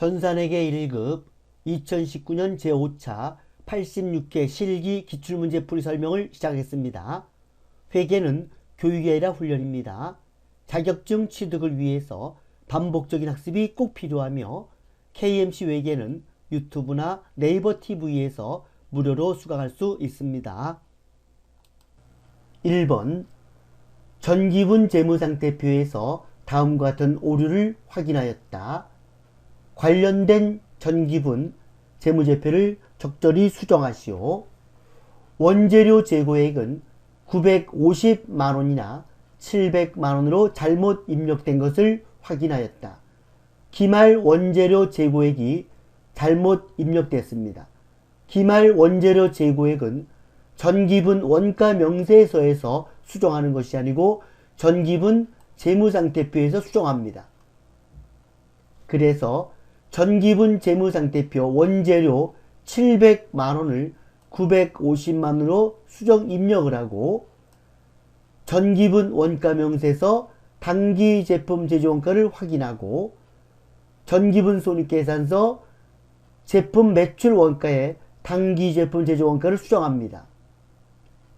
전산회계 1급 2019년 제5차 86회 실기 기출문제풀이 설명을 시작하겠습니다. 회계는 교육이 아니라 훈련입니다. 자격증 취득을 위해서 반복적인 학습이 꼭 필요하며 KMC 회계는 유튜브나 네이버 TV에서 무료로 수강할 수 있습니다. 1번 전기분 재무상태표에서 다음과 같은 오류를 확인하였다. 관련된 전기분 재무제표를 적절히 수정하시오. 원재료 재고액은 950만원이나 700만원으로 잘못 입력된 것을 확인하였다. 기말 원재료 재고액이 잘못 입력됐습니다. 기말 원재료 재고액은 전기분 원가 명세서에서 수정하는 것이 아니고 전기분 재무상태표에서 수정합니다. 그래서 전기분 재무상태표 원재료 700만원을 950만원으로 수정 입력을 하고 전기분 원가 명세서 당기 제품 제조원가를 확인하고 전기분 손익계산서 제품 매출 원가에 당기 제품 제조원가를 수정합니다.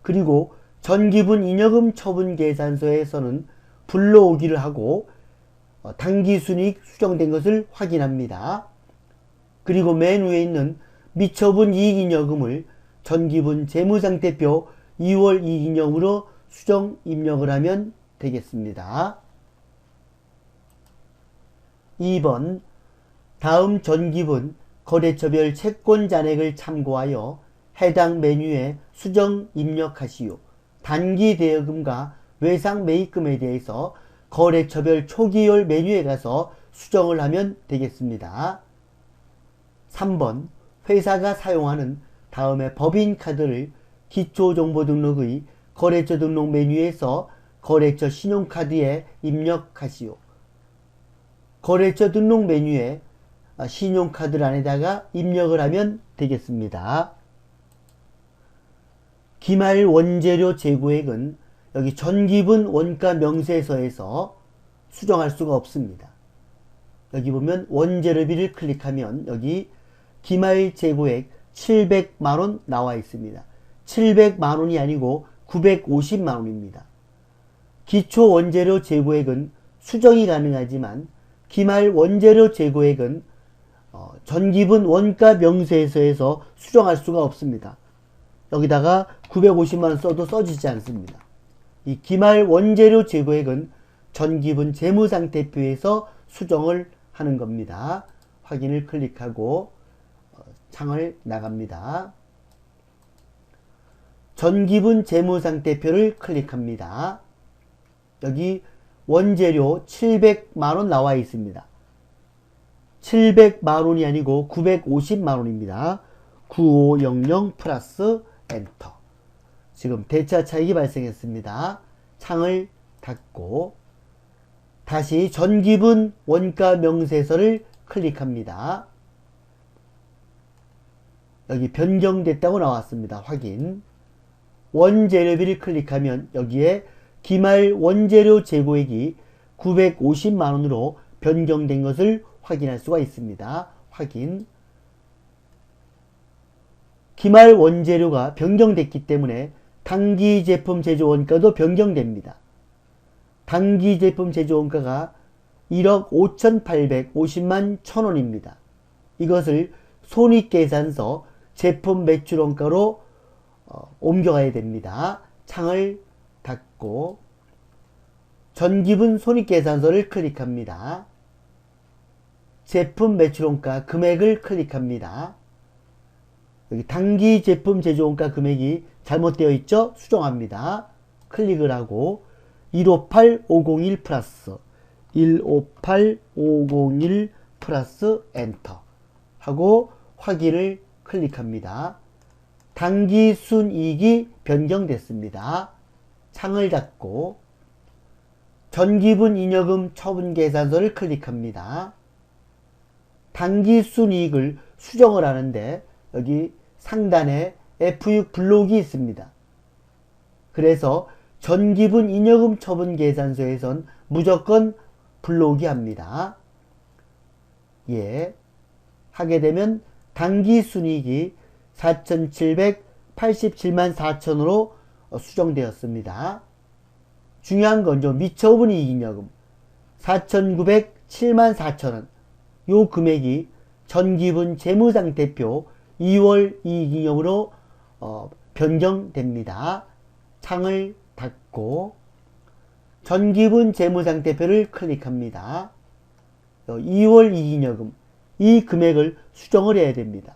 그리고 전기분 잉여금 처분 계산서에서는 불러오기를 하고 당기순이익 수정된 것을 확인합니다. 그리고 맨 위에 있는 미처분 이익잉여금을 전기분 재무상태표 2월 이익잉여금으로 수정 입력을 하면 되겠습니다. 2번 다음 전기분 거래처별 채권 잔액을 참고하여 해당 메뉴에 수정 입력하시오. 단기 대여금과 외상 매입금에 대해서 거래처별 초기율 메뉴에 가서 수정을 하면 되겠습니다. 3번 회사가 사용하는 다음에 법인카드를 기초정보등록의 거래처 등록 메뉴에서 거래처 신용카드에 입력하시오. 거래처 등록 메뉴에 신용카드를 안에다가 입력을 하면 되겠습니다. 기말 원재료 재고액은 여기 전기분 원가 명세서에서 수정할 수가 없습니다. 여기 보면 원재료비를 클릭하면 여기 기말 재고액 700만원 나와 있습니다. 700만원이 아니고 950만원입니다. 기초 원재료 재고액은 수정이 가능하지만 기말 원재료 재고액은 전기분 원가 명세서에서 수정할 수가 없습니다. 여기다가 950만원 써도 써지지 않습니다. 이 기말 원재료 재고액은 전기분 재무상태표에서 수정을 하는 겁니다. 확인을 클릭하고 창을 나갑니다. 전기분 재무상태표를 클릭합니다. 여기 원재료 700만원 나와 있습니다. 700만원이 아니고 950만원입니다. 9500 플러스 엔터. 지금 대차 차익이 발생했습니다. 창을 닫고 다시 전기분 원가 명세서를 클릭합니다. 여기 변경됐다고 나왔습니다. 확인. 원재료비를 클릭하면 여기에 기말 원재료 재고액이 950만원으로 변경된 것을 확인할 수가 있습니다. 확인. 기말 원재료가 변경됐기 때문에 당기 제품 제조 원가도 변경됩니다. 당기 제품 제조 원가가 1억 5,850만 1,000원입니다. 이것을 손익계산서 제품 매출 원가로 옮겨가야 됩니다. 창을 닫고 전기분 손익계산서를 클릭합니다. 제품 매출 원가 금액을 클릭합니다. 여기 당기 제품 제조원가 금액이 잘못되어 있죠? 수정합니다. 클릭을 하고 158501 플러스 158501 플러스 엔터 하고 확인을 클릭합니다. 당기 순이익이 변경됐습니다. 창을 닫고 전기분 잉여금 처분 계산서를 클릭합니다. 당기 순이익을 수정을 하는데 여기 상단에 F6 블록이 있습니다. 그래서 전기분 잉여금 처분 계산서에선 무조건 블록이 합니다. 예, 하게 되면 당기순이익이 4,787만 4천으로 수정되었습니다. 중요한 건 좀 미처분 이익잉여금 4,907만 4천원, 요 금액이 전기분 재무상태표 2월 이익잉여금으로 변경됩니다. 창을 닫고 전기분 재무상태표를 클릭합니다. 2월 이익잉여금, 이 금액을 수정을 해야 됩니다.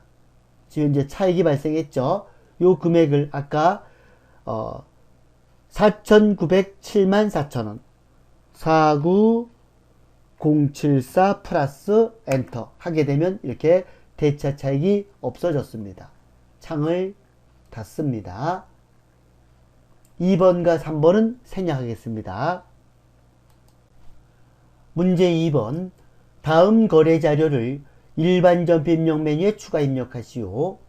지금 이제 차익이 발생했죠. 요 금액을 아까 4,907만 4천원 49074 플러스 엔터 하게 되면 이렇게 대차 차익이 없어졌습니다. 창을 닫습니다. 2번과 3번은 생략하겠습니다. 문제 2번. 다음 거래 자료를 일반 전표 입력 메뉴에 추가 입력하시오.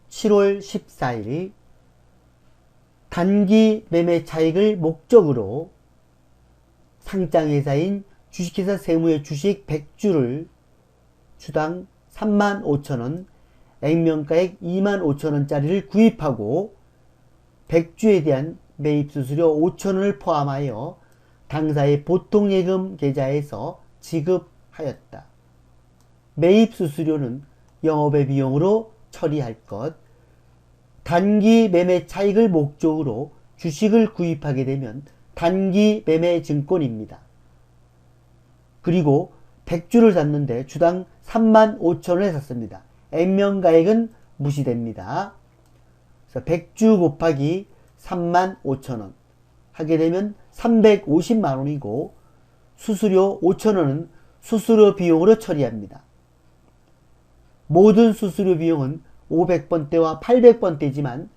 7월 14일 단기 매매 차익을 목적으로 상장회사인 주식회사 세무의 주식 100주를 주당 35,000원, 액면가액 25,000원짜리를 구입하고 100주에 대한 매입수수료 5,000원을 포함하여 당사의 보통예금 계좌에서 지급하였다. 매입수수료는 영업의 비용으로 처리할 것. 단기 매매 차익을 목적으로 주식을 구입하게 되면 단기 매매 증권입니다. 그리고 100주를 샀는데 주당 35,000원에 샀습니다. 액면가액은 무시됩니다. 그래서 100주 곱하기 35,000원 하게 되면 350만원이고 수수료 5,000원은 수수료 비용으로 처리합니다. 모든 수수료 비용은 500번대와 800번대지만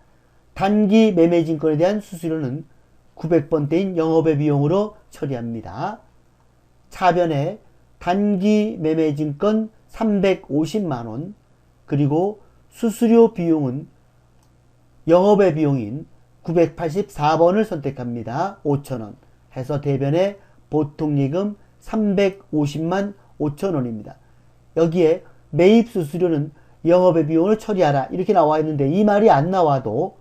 단기 매매증권에 대한 수수료는 900번대인 영업의 비용으로 처리합니다. 차변에 단기 매매증권 350만원 그리고 수수료 비용은 영업의 비용인 984번을 선택합니다. 5,000원 해서 대변에 보통예금 350만 5천원입니다. 여기에 매입 수수료는 영업의 비용을 처리하라 이렇게 나와 있는데 이 말이 안 나와도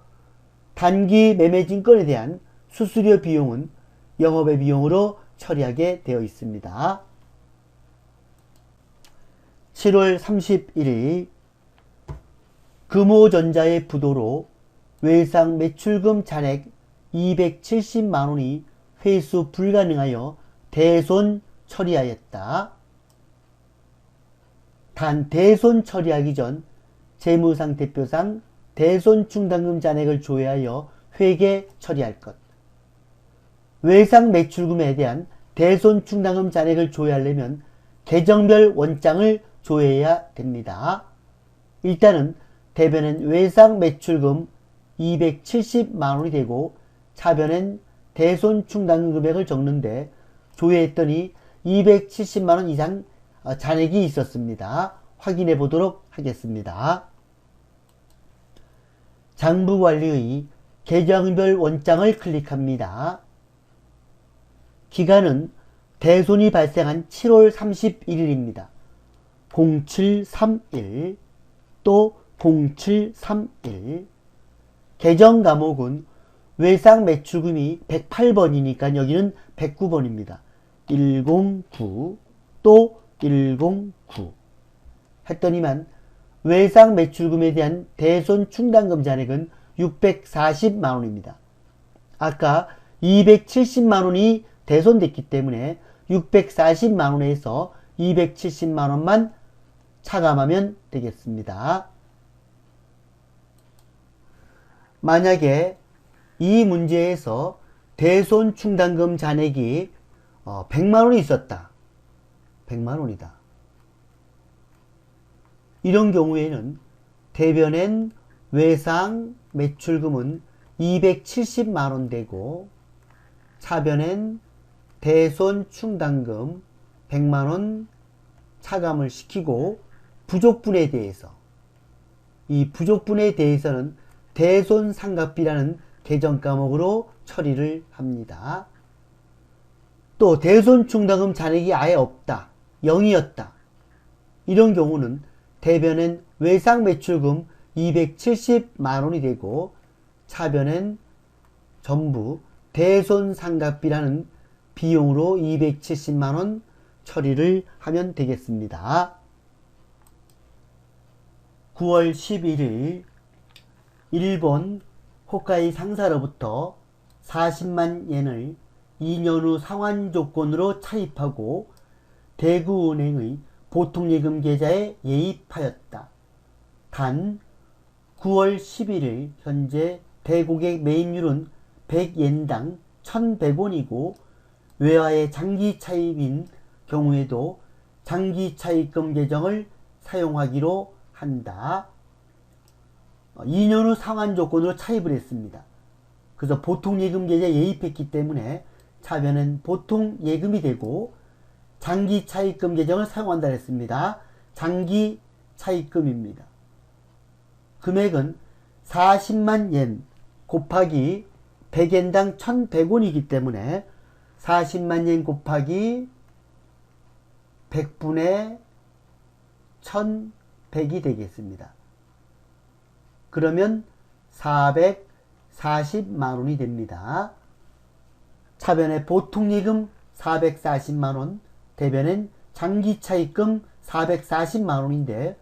단기 매매증권에 대한 수수료 비용은 영업의 비용으로 처리하게 되어 있습니다. 7월 31일 금호전자의 부도로 외상 매출금 잔액 270만원이 회수 불가능하여 대손 처리하였다. 단 대손 처리하기 전 재무상태표상 대손 충당금 잔액을 조회하여 회계 처리할 것. 외상 매출금에 대한 대손 충당금 잔액을 조회하려면 계정별 원장을 조회해야 됩니다. 일단은 대변엔 외상 매출금 270만원이 되고 차변엔 대손 충당금 금액을 적는데 조회했더니 270만원 이상 잔액이 있었습니다. 확인해 보도록 하겠습니다. 장부관리의 계정별 원장을 클릭합니다. 기간은 대손이 발생한 7월 31일입니다. 0731 또 0731 계정 과목은 외상 매출금이 108번이니까 여기는 109번입니다. 109 또 109 했더니만 외상 매출금에 대한 대손 충당금 잔액은 640만원입니다. 아까 270만원이 대손됐기 때문에 640만원에서 270만원만 차감하면 되겠습니다. 만약에 이 문제에서 대손 충당금 잔액이 100만원이 있었다. 100만원이다. 이런 경우에는 대변엔 외상 매출금은 270만원 되고 차변엔 대손 충당금 100만원 차감을 시키고 부족분에 대해서 이 부족분에 대해서는 대손 상각비라는 계정 과목으로 처리를 합니다. 또 대손 충당금 잔액이 아예 없다. 0이었다. 이런 경우는 대변엔 외상 매출금 270만원이 되고 차변엔 전부 대손상각비라는 비용으로 270만원 처리를 하면 되겠습니다. 9월 11일 일본 홋카이 상사로부터 40만 옌을 2년 후 상환 조건으로 차입하고 대구은행의 보통예금 계좌에 예입하였다. 단 9월 11일 현재 대고객 매입률은 100옌당 1100원이고 외화의 장기 차입인 경우에도 장기 차입금 계정을 사용하기로 한다. 2년 후 상환 조건으로 차입을 했습니다. 그래서 보통예금 계좌에 예입했기 때문에 차변은 보통예금이 되고 장기 차입금 계정을 사용한다 했습니다. 장기 차입금입니다. 금액은 40만 옌 곱하기 100옌당 1100원이기 때문에 40만 옌 곱하기 100분의 1100이 되겠습니다. 그러면 440만원이 됩니다. 차변에 보통예금 440만원, 대변엔 장기차입금 440만원인데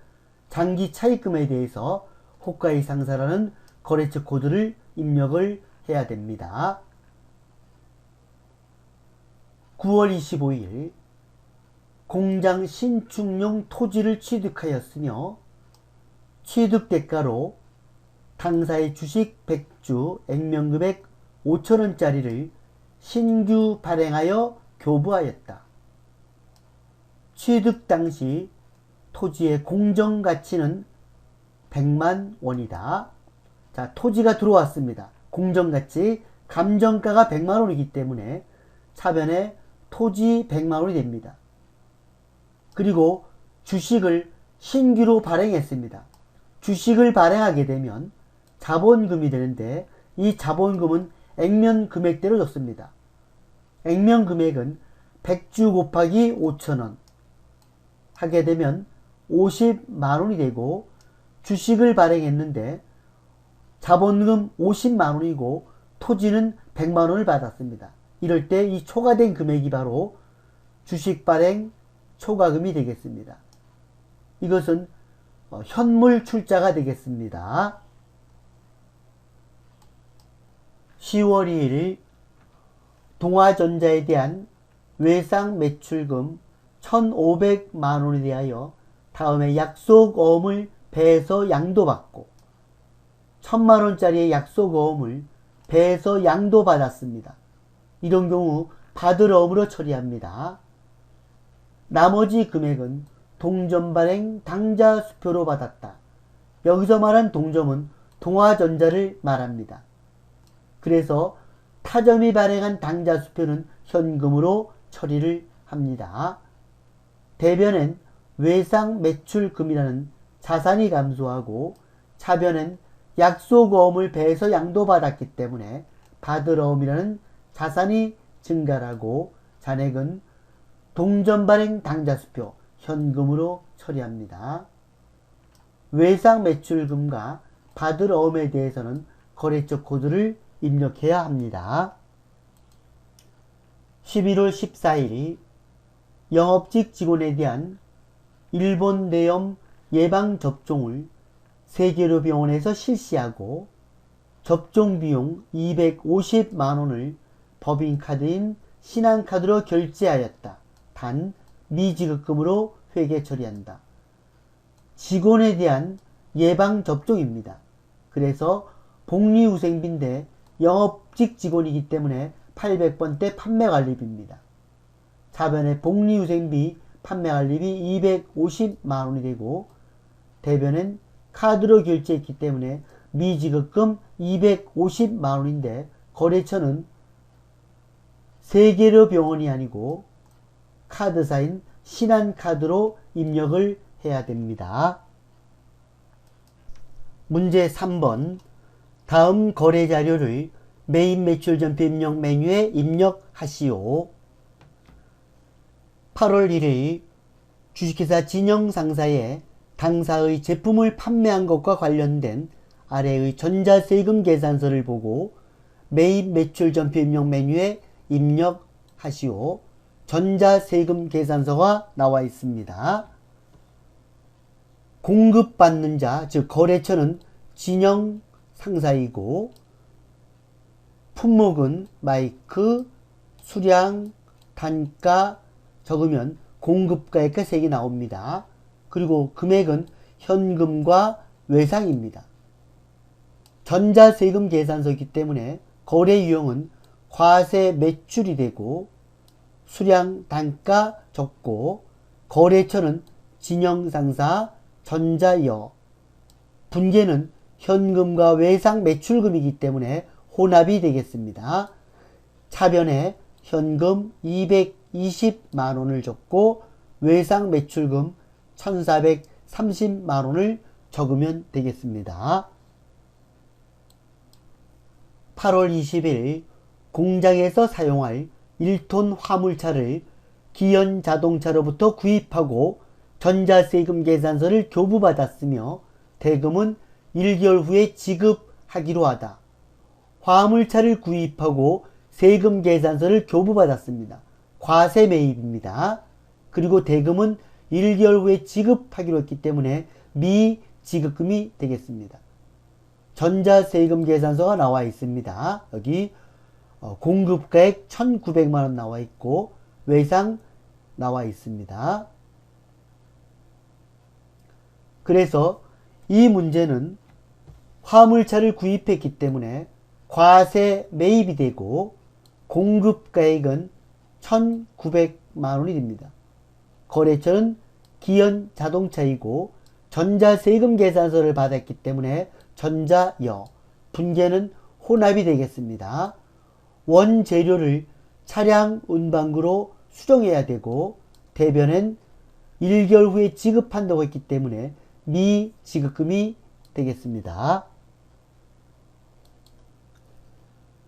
장기차입금에 대해서 홋카이 상사라는 거래처 코드를 입력을 해야 됩니다. 9월 25일 공장 신축용 토지를 취득하였으며 취득 대가로 당사의 주식 100주 액면금액 5천원짜리를 신규 발행하여 교부하였다. 취득 당시 토지의 공정가치는 100만 원이다. 자, 토지가 들어왔습니다. 공정가치, 감정가가 100만 원이기 때문에 차변에 토지 100만 원이 됩니다. 그리고 주식을 신규로 발행했습니다. 주식을 발행하게 되면 자본금이 되는데 이 자본금은 액면 금액대로 줬습니다. 액면 금액은 100주 곱하기 5천원 하게 되면 50만원이 되고 주식을 발행했는데 자본금 50만원이고 토지는 100만원을 받았습니다. 이럴 때 이 초과된 금액이 바로 주식 발행 초과금이 되겠습니다. 이것은 현물 출자가 되겠습니다. 10월 2일 동화전자에 대한 외상 매출금 1,500만원에 대하여 다음에 약속어음을 배에서 양도받고 1,000만원짜리의 약속어음을 배에서 양도받았습니다. 이런 경우 받을 어음으로 처리합니다. 나머지 금액은 동점발행 당자수표로 받았다. 여기서 말한 동점은 동화전자를 말합니다. 그래서 타점이 발행한 당자수표는 현금으로 처리를 합니다. 대변엔 외상 매출금이라는 자산이 감소하고 차변엔 약속어음을 배에서 양도받았기 때문에 받을 어음이라는 자산이 증가하고 잔액은 동점발행 당자수표 현금으로 처리합니다. 외상 매출금과 받을 어음에 대해서는 거래처 코드를 입력해야 합니다. 11월 14일 영업직 직원에 대한 일본 뇌염 예방접종을 세계의료병원에서 실시하고 접종비용 250만원을 법인카드인 신한카드로 결제하였다. 단 미지급금으로 회계 처리한다. 직원에 대한 예방접종입니다. 그래서 복리후생비인데 영업직 직원이기 때문에 800번대 판매관리비입니다. 차변에 복리후생비 판매관리비 250만원이 되고 대변엔 카드로 결제했기 때문에 미지급금 250만원인데 거래처는 세계의료병원이 아니고 카드사인 신한카드로 입력을 해야 됩니다. 문제 3번 다음 거래자료를 매입매출전표 입력 메뉴에 입력하시오. 8월 1일 주식회사 진영상사의 당사의 제품을 판매한 것과 관련된 아래의 전자세금 계산서를 보고 매입 매출 전표 입력 메뉴에 입력하시오. 전자세금 계산서가 나와 있습니다. 공급받는 자, 즉 거래처는 진영 상사이고 품목은 마이크, 수량, 단가 적으면 공급가액과 3개 나옵니다. 그리고 금액은 현금과 외상입니다. 전자세금 계산서이기 때문에 거래 유형은 과세 매출이 되고 수량, 단가 적고 거래처는 진영상사, 전자여, 분계는 현금과 외상 매출금이기 때문에 혼합이 되겠습니다. 차변에 현금 220만원을 적고 외상 매출금 1430만원을 적으면 되겠습니다. 8월 20일 공장에서 사용할 1톤 화물차를 기현자동차로부터 구입하고 전자세금 계산서를 교부받았으며 대금은 1개월 후에 지급하기로 하다. 화물차를 구입하고 세금 계산서를 교부받았습니다. 과세 매입입니다. 그리고 대금은 1개월 후에 지급하기로 했기 때문에 미지급금이 되겠습니다. 전자세금 계산서가 나와 있습니다. 여기 공급가액 1,900만원 나와 있고 외상 나와 있습니다. 그래서 이 문제는 화물차를 구입했기 때문에 과세 매입이 되고 공급가액은 1,900만원이 됩니다. 거래처는 기현자동차이고 전자세금 계산서를 받았기 때문에 전자여, 분계는 혼합이 되겠습니다. 원재료를 차량 운반구로 수정해야 되고 대변엔 1개월 후에 지급한다고 했기 때문에 미지급금이 되겠습니다.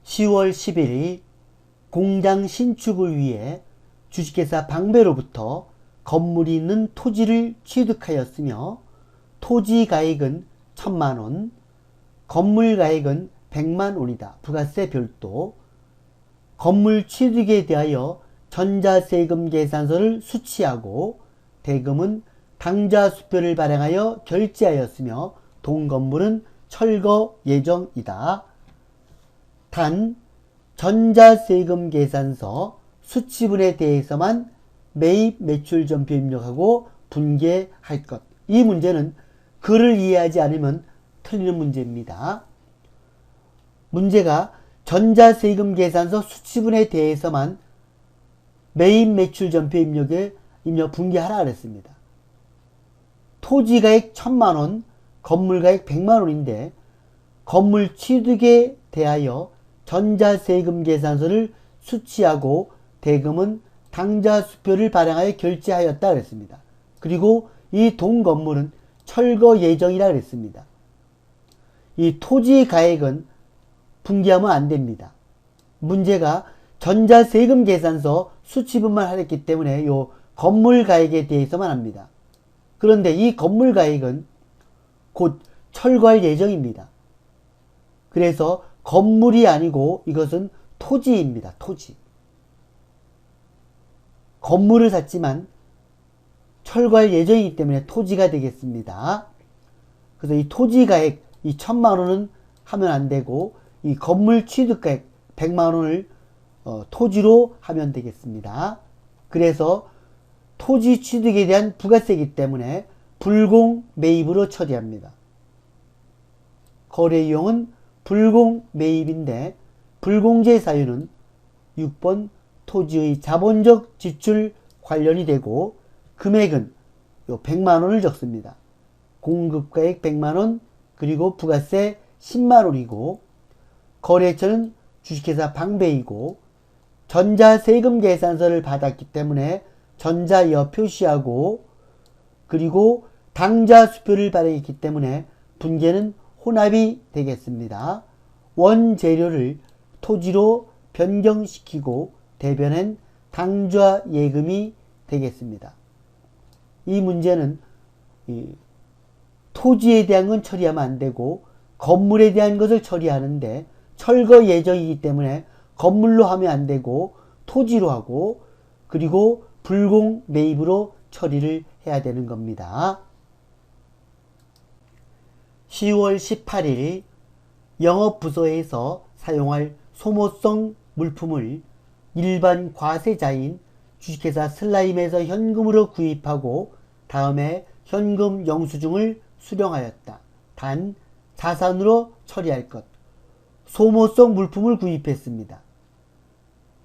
10월 10일 공장 신축을 위해 주식회사 방배로부터 건물이 있는 토지를 취득하였으며 토지 가액은 1,000만원, 건물 가액은 100만원이다. 부가세 별도. 건물 취득에 대하여 전자세금 계산서를 수취하고 대금은 당좌수표를 발행하여 결제하였으며 동건물은 철거 예정이다. 단 전자세금 계산서 수취분에 대해서만 매입 매출 전표 입력하고 분계할 것. 이 문제는 글을 이해하지 않으면 틀리는 문제입니다. 문제가 전자세금 계산서 수취분에 대해서만 매입 매출 전표 입력 분계하라 그랬습니다. 토지가액 1,000만원, 건물가액 100만원인데 건물 취득에 대하여 전자세금 계산서를 수취하고 대금은 당좌수표를 발행하여 결제하였다 그랬습니다. 그리고 이 동건물은 철거 예정이라 그랬습니다. 이 토지 가액은 분기하면 안 됩니다. 문제가 전자세금 계산서 수취분만 하랬기 때문에 요 건물 가액에 대해서만 합니다. 그런데 이 건물 가액은 곧 철거할 예정입니다. 그래서 건물이 아니고 이것은 토지입니다. 토지. 건물을 샀지만 철거할 예정이기 때문에 토지가 되겠습니다. 그래서 이 토지 가액 이 1,000만원은 하면 안 되고 이 건물 취득가액 100만원을 토지로 하면 되겠습니다. 그래서 토지 취득에 대한 부가세이기 때문에 불공 매입으로 처리합니다. 거래 이용은 불공 매입인데 불공제 사유는 6번 토지의 자본적 지출 관련이 되고 금액은 요 100만원을 적습니다. 공급가액 100만원 그리고 부가세 10만원이고 거래처는 주식회사 방배이고 전자세금 계산서를 받았기 때문에 전자여 표시하고 그리고 당좌수표를 발행했기 때문에 분계는 혼합이 되겠습니다. 원재료를 토지로 변경시키고 대변엔 당좌예금이 되겠습니다. 이 문제는 토지에 대한 건 처리하면 안 되고 건물에 대한 것을 처리하는데 철거 예정이기 때문에 건물로 하면 안 되고 토지로 하고 그리고 불공 매입으로 처리를 해야 되는 겁니다. 10월 18일 영업부서에서 사용할 소모성 물품을 일반 과세자인 주식회사 슬라임에서 현금으로 구입하고 다음에 현금 영수증을 수령하였다. 단 자산으로 처리할 것. 소모성 물품을 구입했습니다.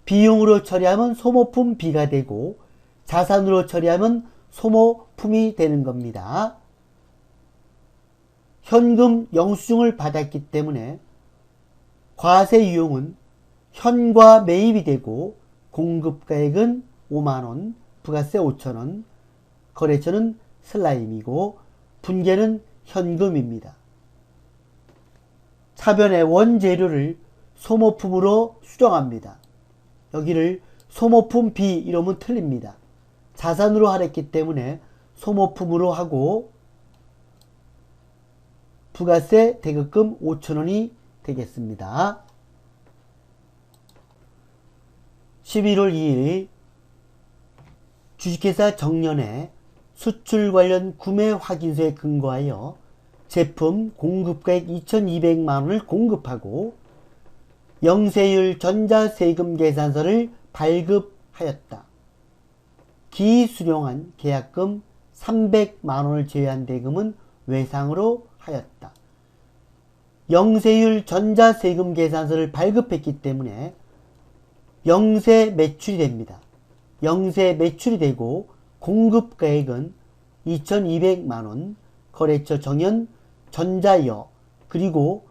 비용으로 처리하면 소모품 B가 되고 자산으로 처리하면 소모품이 되는 겁니다. 현금 영수증을 받았기 때문에 과세 유형은 현과 매입이 되고 공급가액은 5만원, 부가세 5천원, 거래처는 슬라임이고 분계는 현금입니다. 차변의 원재료를 소모품으로 수정합니다. 여기를 소모품 B 이러면 틀립니다. 자산으로 하랬기 때문에 소모품으로 하고 부가세 대급금 5천원이 되겠습니다. 11월 2일 주식회사 정년에 수출 관련 구매 확인서에 근거하여 제품 공급가액 2,200만원을 공급하고 영세율 전자세금 계산서를 발급하였다. 기수령한 계약금 300만원을 제외한 대금은 외상으로 하였다. 영세율 전자세금 계산서를 발급했기 때문에 영세 매출이 됩니다. 영세 매출이 되고 공급가액은 2,200만원, 거래처 정연, 전자여, 그리고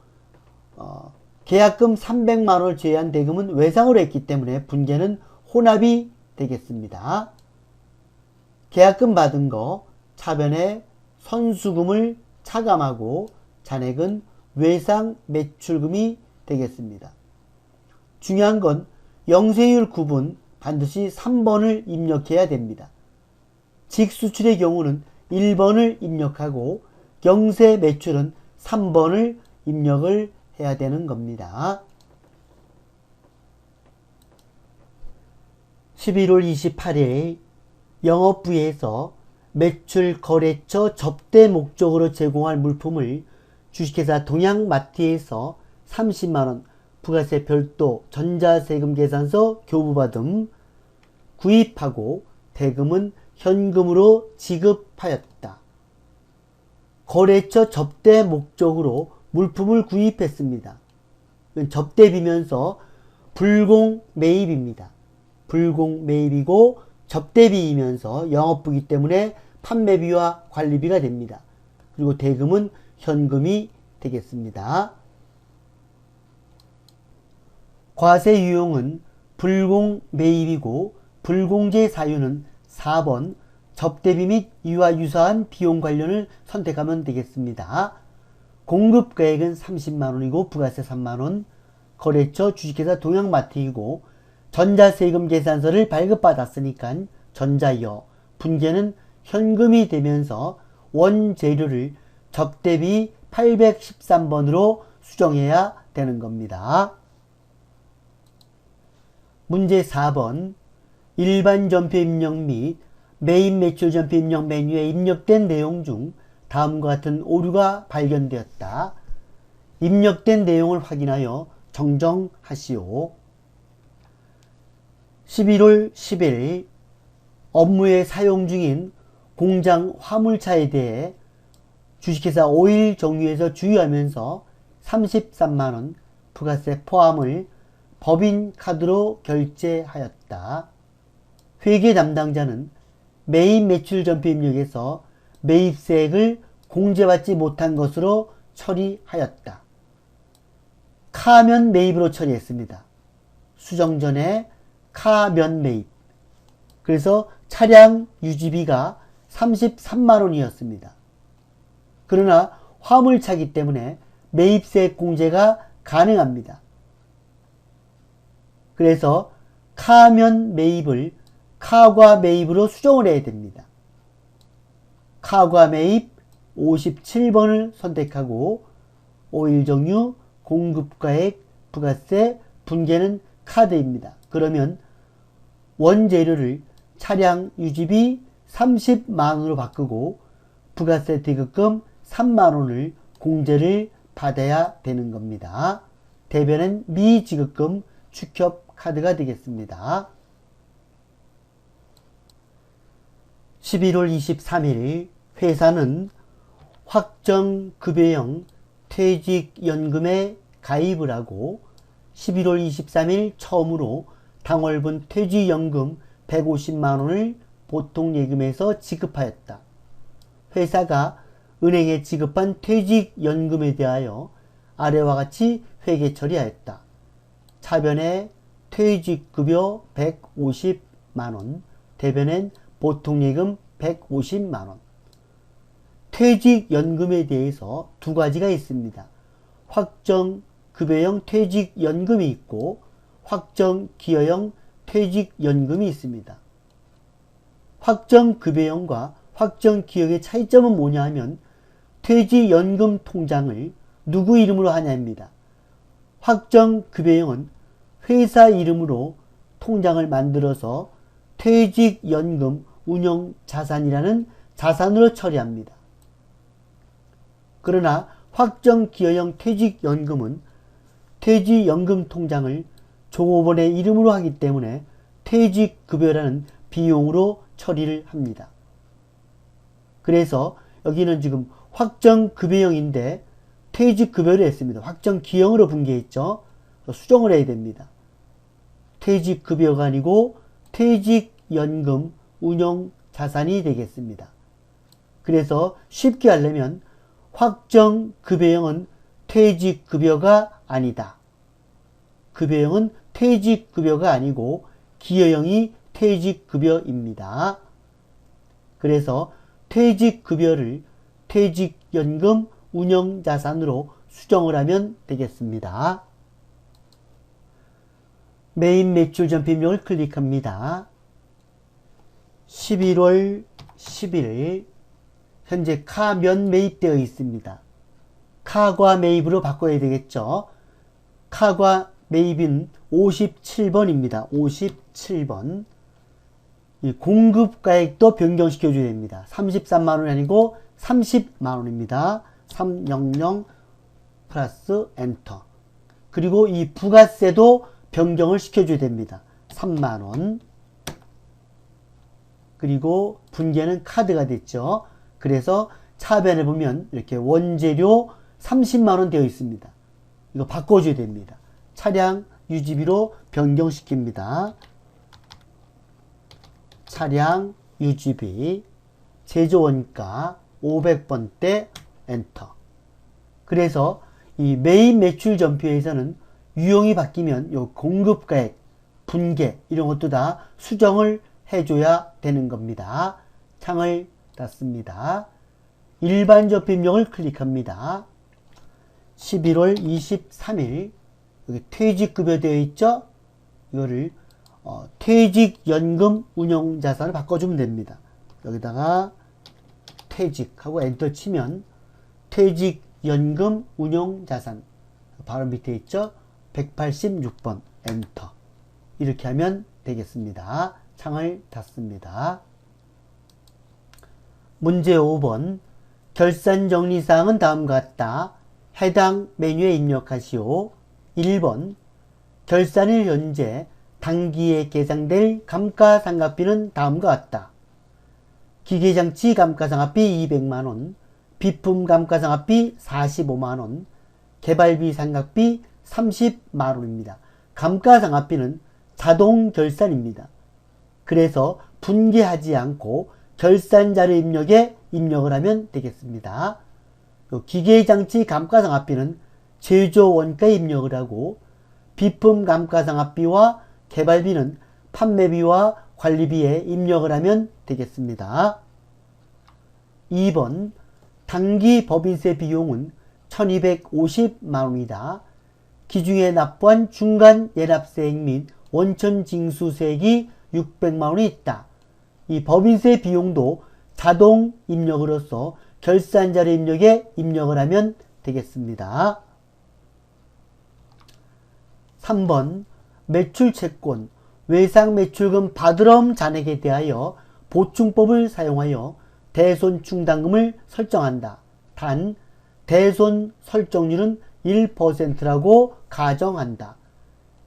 계약금 300만원을 제외한 대금은 외상으로 했기 때문에 분계는 혼합이 되겠습니다. 계약금 받은 거 차변에 선수금을 차감하고 잔액은 외상 매출금이 되겠습니다. 중요한 건 영세율 구분 반드시 3번을 입력해야 됩니다. 직수출의 경우는 1번을 입력하고 영세 매출은 3번을 입력을 해야 되는 겁니다. 11월 28일 영업부에서 매출 거래처 접대 목적으로 제공할 물품을 주식회사 동양마트에서 30만원 부가세 별도 전자세금 계산서 교부받음 구입하고 대금은 현금으로 지급하였다. 거래처 접대 목적으로 물품을 구입했습니다. 접대비면서 불공 매입입니다. 불공 매입이고 접대비이면서 영업부이기 때문에 판매비와 관리비가 됩니다. 그리고 대금은 현금이 되겠습니다. 과세 유형은 불공 매입이고 불공제 사유는 4번 접대비 및 이와 유사한 비용 관련을 선택하면 되겠습니다. 공급가액은 30만원이고 부가세 3만원, 거래처 주식회사 동양마트이고 전자세금 계산서를 발급받았으니까 전자여, 분계는 현금이 되면서 원재료를 접대비 813번으로 수정해야 되는 겁니다. 문제 4번 일반 전표 입력 및 매입 매출 전표 입력 메뉴에 입력된 내용 중 다음과 같은 오류가 발견되었다. 입력된 내용을 확인하여 정정하시오. 11월 10일 업무에 사용 중인 공장 화물차에 대해 주식회사 오일 정유에서 주유하면서 33만원 부가세 포함을 법인카드로 결제하였다. 회계 담당자는 매입 매출 전표 입력에서 매입세액을 공제받지 못한 것으로 처리하였다. 카면 매입으로 처리했습니다. 수정 전에 카면 매입. 그래서 차량 유지비가 33만원이었습니다. 그러나 화물차기 때문에 매입세액 공제가 가능합니다. 그래서 카면 매입을 카과 매입으로 수정을 해야 됩니다. 카과 매입 57번을 선택하고 오일정유, 공급가액, 부가세, 분계는 카드입니다. 그러면 원재료를 차량 유지비 30만원으로 바꾸고 부가세 대급금 3만원을 공제를 받아야 되는 겁니다. 대변은 미지급금 축협 카드가 되겠습니다. 11월 23일 회사는 확정급여형 퇴직연금에 가입을 하고 11월 23일 처음으로 당월분 퇴직연금 150만원을 보통예금에서 지급하였다. 회사가 은행에 지급한 퇴직연금에 대하여 아래와 같이 회계 처리하였다. 차변에 퇴직급여 150만원, 대변엔 보통예금 150만원. 퇴직연금에 대해서 두 가지가 있습니다. 확정급여형 퇴직연금이 있고 확정기여형 퇴직연금이 있습니다. 확정급여형과 확정기여의 차이점은 뭐냐 하면 퇴직연금 통장을 누구 이름으로 하냐입니다. 확정급여형은 회사 이름으로 통장을 만들어서 퇴직연금 운용자산이라는 자산으로 처리합니다. 그러나 확정기여형 퇴직연금은 퇴직연금 통장을 종업원의 이름으로 하기 때문에 퇴직급여라는 비용으로 처리를 합니다. 그래서 여기는 지금 확정급여형인데 퇴직급여를 했습니다. 확정기여형으로 분개했죠. 수정을 해야 됩니다. 퇴직급여가 아니고 퇴직연금 운용자산이 되겠습니다. 그래서 쉽게 하려면 확정급여형은 퇴직급여가 아니다. 급여형은 퇴직급여가 아니고 기여형이 퇴직급여입니다. 그래서 퇴직급여를 퇴직연금 운영자산으로 수정을 하면 되겠습니다. 메인 매출 전표입력을 클릭합니다. 11월 10일 현재 카면 매입되어 있습니다. 카과 매입으로 바꿔야 되겠죠. 카과 매입은 57번입니다. 57번. 이 공급가액도 변경시켜줘야 됩니다. 33만원이 아니고 30만원입니다. 300 플러스 엔터. 그리고 이 부가세도 변경을 시켜줘야 됩니다. 3만원. 그리고 분계는 카드가 됐죠. 그래서 차변에 보면 이렇게 원재료 30만원 되어 있습니다. 이거 바꿔줘야 됩니다. 차량 유지비로 변경시킵니다. 차량 유지비 제조원가 500번대 엔터. 그래서 이 메인 매출 전표에서는 유형이 바뀌면 요 공급가액, 분계 이런 것도 다 수정을 해줘야 되는 겁니다. 창을 닫습니다. 일반 접입력을 클릭합니다. 11월 23일 여기 퇴직급여 되어 있죠? 이거를 퇴직연금 운용자산을 바꿔주면 됩니다. 여기다가 퇴직하고 엔터 치면 퇴직연금 운용자산 바로 밑에 있죠? 186번 엔터. 이렇게 하면 되겠습니다. 창을 닫습니다. 문제 5번 결산 정리사항은 다음과 같다. 해당 메뉴에 입력하시오. 1번 결산일 현재 당기에 계상될 감가상각비는 다음과 같다. 기계장치 감가상각비 200만원, 비품 감가상각비 45만원, 개발비 상각비 30만원입니다. 감가상각비는 자동 결산입니다. 그래서 분개하지 않고 결산자료 입력에 입력을 하면 되겠습니다. 기계장치 감가상각비는 제조 원가에 입력을 하고 비품 감가상각비와 개발비는 판매비와 관리비에 입력을 하면 되겠습니다. 2번 당기 법인세 비용은 1250만원이다. 기중에 납부한 중간 예납세액 및 원천 징수세액이 600만원이 있다. 이 법인세 비용도 자동 입력으로서 결산자료 입력에 입력을 하면 되겠습니다. 3번 매출채권 외상매출금 받으럼 잔액에 대하여 보충법을 사용하여 대손 충당금을 설정한다. 단 대손 설정률은 1%라고 가정한다.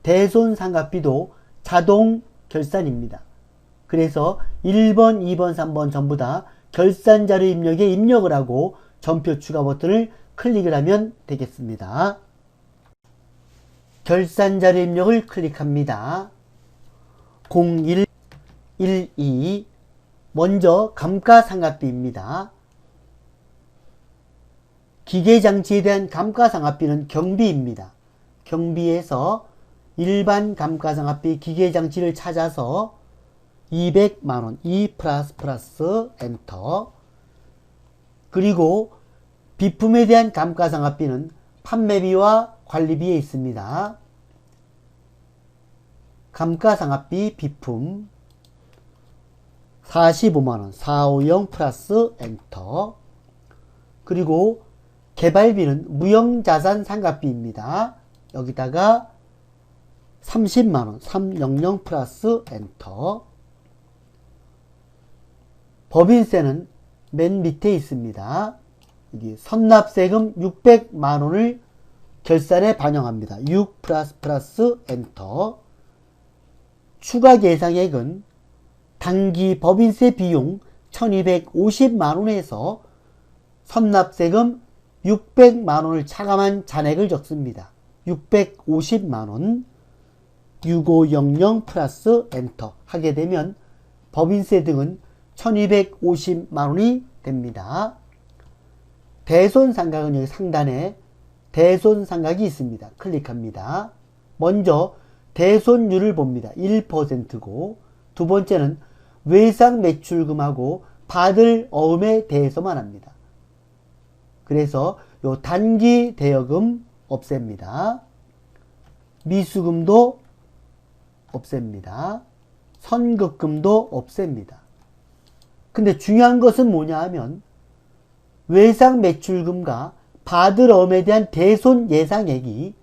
대손 상각비도 자동 결산입니다. 그래서 1번, 2번, 3번 전부 다 결산자료 입력에 입력을 하고 전표 추가 버튼을 클릭을 하면 되겠습니다. 결산자료 입력을 클릭합니다. 0112 먼저 감가상각비입니다. 기계장치에 대한 감가상각비는 경비입니다. 경비에서 일반 감가상각비 기계장치를 찾아서 200만원 2 플러스 엔터. 그리고 비품에 대한 감가상각비는 판매비와 관리비에 있습니다. 감가상각비 비품 45만원 450 플러스 엔터. 그리고 개발비는 무형자산 상각비입니다. 여기다가 30만원 300 플러스 엔터. 법인세는 맨 밑에 있습니다. 여기 선납세금 600만원을 결산에 반영합니다. 6 플러스 엔터. 추가 계상액은 단기 법인세 비용 1250만원에서 선납세금 600만원을 차감한 잔액을 적습니다. 650만원 6500 플러스 엔터 하게 되면 법인세 등은 1250만원이 됩니다. 대손상각은 여기 상단에 대손상각이 있습니다. 클릭합니다. 먼저 대손율을 봅니다. 1%고 두 번째는 외상매출금하고 받을 어음에 대해서만 합니다. 그래서 요 단기 대여금 없앱니다. 미수금도 없앱니다. 선급금도 없앱니다. 근데 중요한 것은 뭐냐 하면 외상매출금과 받을 어음에 대한 대손 예상액이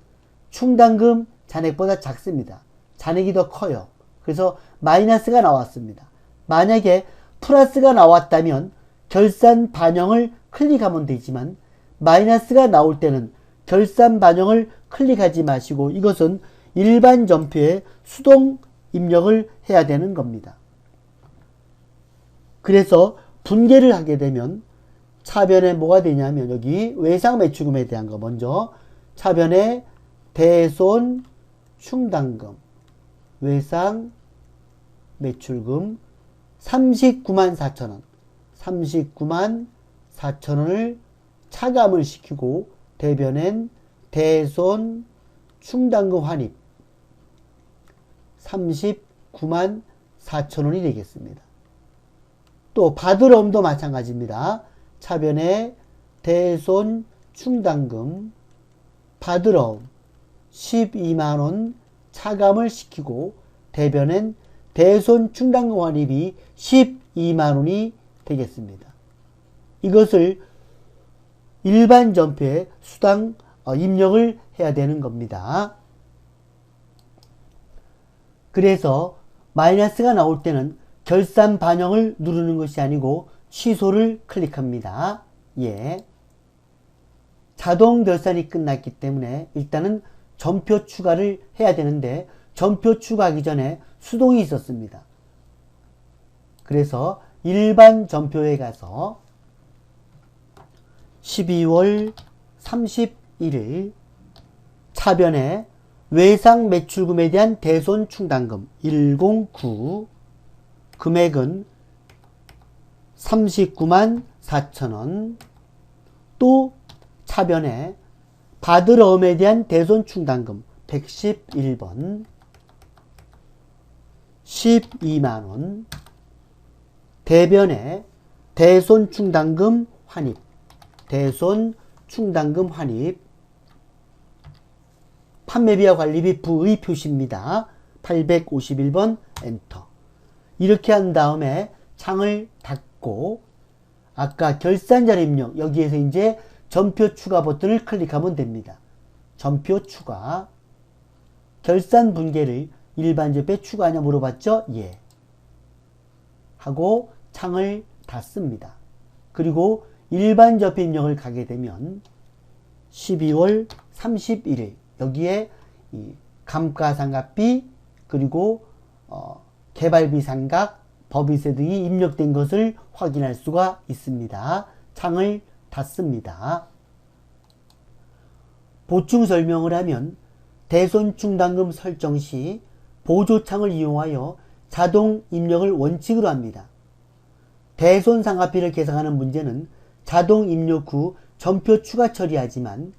충당금 잔액보다 작습니다. 잔액이 더 커요. 그래서 마이너스가 나왔습니다. 만약에 플러스가 나왔다면 결산 반영을 클릭하면 되지만 마이너스가 나올 때는 결산 반영을 클릭하지 마시고 이것은 일반 전표에 수동 입력을 해야 되는 겁니다. 그래서 분개를 하게 되면 차변에 뭐가 되냐면 여기 외상매출금에 대한 거 먼저 차변에 대손 충당금 외상매출금 39만 4천원 39만 4천원을 차감을 시키고 대변엔 대손 충당금 환입 39만 4천원이 되겠습니다. 또 받을 어음도 마찬가지입니다. 차변에 대손 충당금 받을 어음 12만원 차감을 시키고 대변엔 대손 충당금 환입이 12만원이 되겠습니다. 이것을 일반 전표에 수당 입력을 해야 되는 겁니다. 그래서 마이너스가 나올 때는 결산 반영을 누르는 것이 아니고 취소를 클릭합니다. 예. 자동 결산이 끝났기 때문에 일단은 전표 추가를 해야 되는데 전표 추가하기 전에 수동이 있었습니다. 그래서 일반 전표에 가서 12월 31일 차변에 외상매출금에 대한 대손 충당금 109 금액은 39만 4천원 또 차변에 받을 어음에 대한 대손 충당금 111번 12만원 대변에 대손 충당금 환입 대손 충당금 환입 판매비와 관리비 부의 표시입니다. 851번 엔터. 이렇게 한 다음에 창을 닫고 아까 결산자료 입력 여기에서 이제 전표 추가 버튼을 클릭하면 됩니다. 전표 추가. 결산 분계를 일반 접에 추가하냐 물어봤죠? 예. 하고 창을 닫습니다. 그리고 일반 접표 입력을 가게 되면 12월 31일 여기에 이 감가상각비 그리고 개발비 상각, 법인세 등이 입력된 것을 확인할 수가 있습니다. 창을 닫습니다. 보충 설명을 하면 대손충당금 설정 시 보조창을 이용하여 자동 입력을 원칙으로 합니다. 대손상각비를 계산하는 문제는 자동 입력 후 전표 추가 처리하지만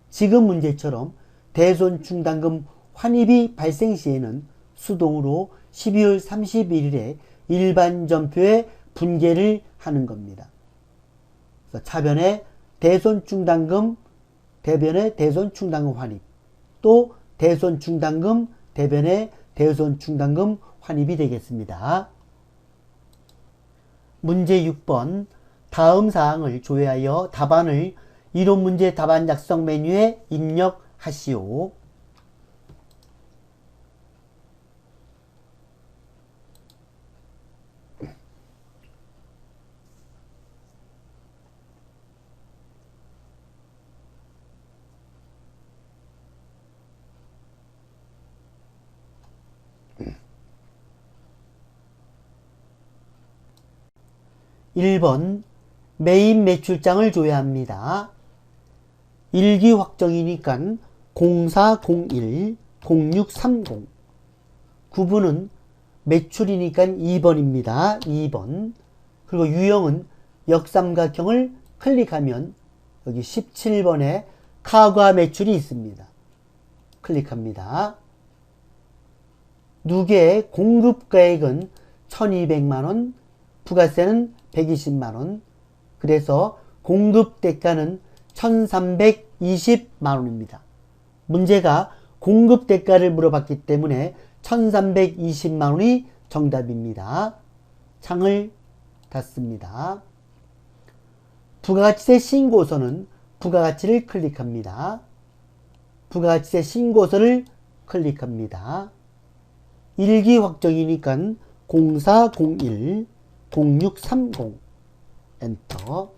지금 문제처럼 대손충당금 환입이 발생 시에는 수동으로 12월 31일에 일반 전표에 분계를 하는 겁니다. 그래서 차변에 대손충당금, 대변에 대손충당금 환입, 또 대손충당금, 대변에 대손충당금 환입이 되겠습니다. 문제 6번 다음 사항을 조회하여 답안을 이론문제 답안 작성 메뉴에 입력하시오. 1번 메인 매출장을 줘야 합니다. 1기 확정이니까 0401 0630 구분은 매출이니까 2번입니다. 2번. 그리고 유형은 역삼각형을 클릭하면 여기 17번에 카과 매출이 있습니다. 클릭합니다. 누계의 공급가액은 1200만원, 부가세는 120만원, 그래서 공급대가는 1320만원입니다. 문제가 공급대가를 물어봤기 때문에 1320만원이 정답입니다. 창을 닫습니다. 부가가치세 신고서는 부가가치를 클릭합니다. 부가가치세 신고서를 클릭합니다. 1기 확정이니까 0401 0630 엔터.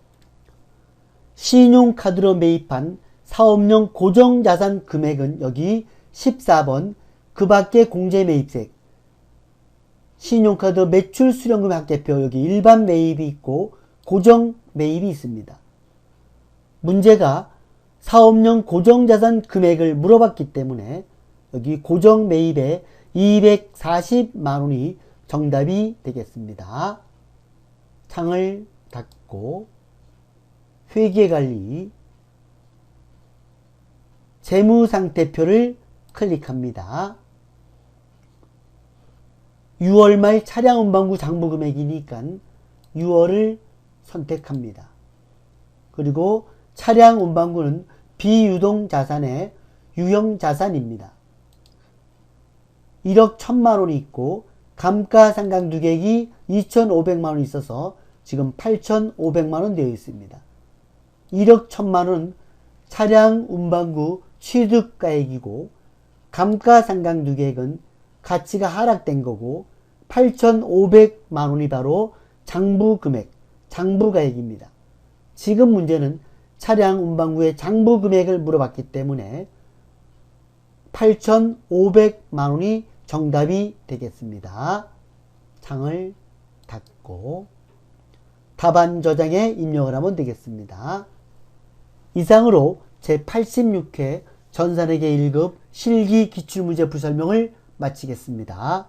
신용카드로 매입한 사업용 고정자산 금액은 여기 14번 그 밖에 공제매입세 신용카드 매출 수령금액 학대표 여기 일반 매입이 있고 고정 매입이 있습니다. 문제가 사업용 고정자산 금액을 물어봤기 때문에 여기 고정 매입에 240만원이 정답이 되겠습니다. 창을 닫고 회계관리 재무상태표를 클릭합니다. 6월 말 차량 운반구 장부 금액이니까 6월을 선택합니다. 그리고 차량 운반구는 비유동 자산의 유형 자산입니다. 1억 1000만원이 있고 감가상각 누계액이 2500만원이 있어서 지금 8500만원 되어 있습니다. 1억 1000만원은 차량 운반구 취득가액이고 감가상각 누계액은 가치가 하락된 거고 8500만원이 바로 장부금액, 장부가액입니다. 지금 문제는 차량 운반구의 장부금액을 물어봤기 때문에 8500만원이 정답이 되겠습니다. 창을 닫고 답안 저장에 입력을 하면 되겠습니다. 이상으로 제86회 전산회계 1급 실기 기출문제 풀설명을 마치겠습니다.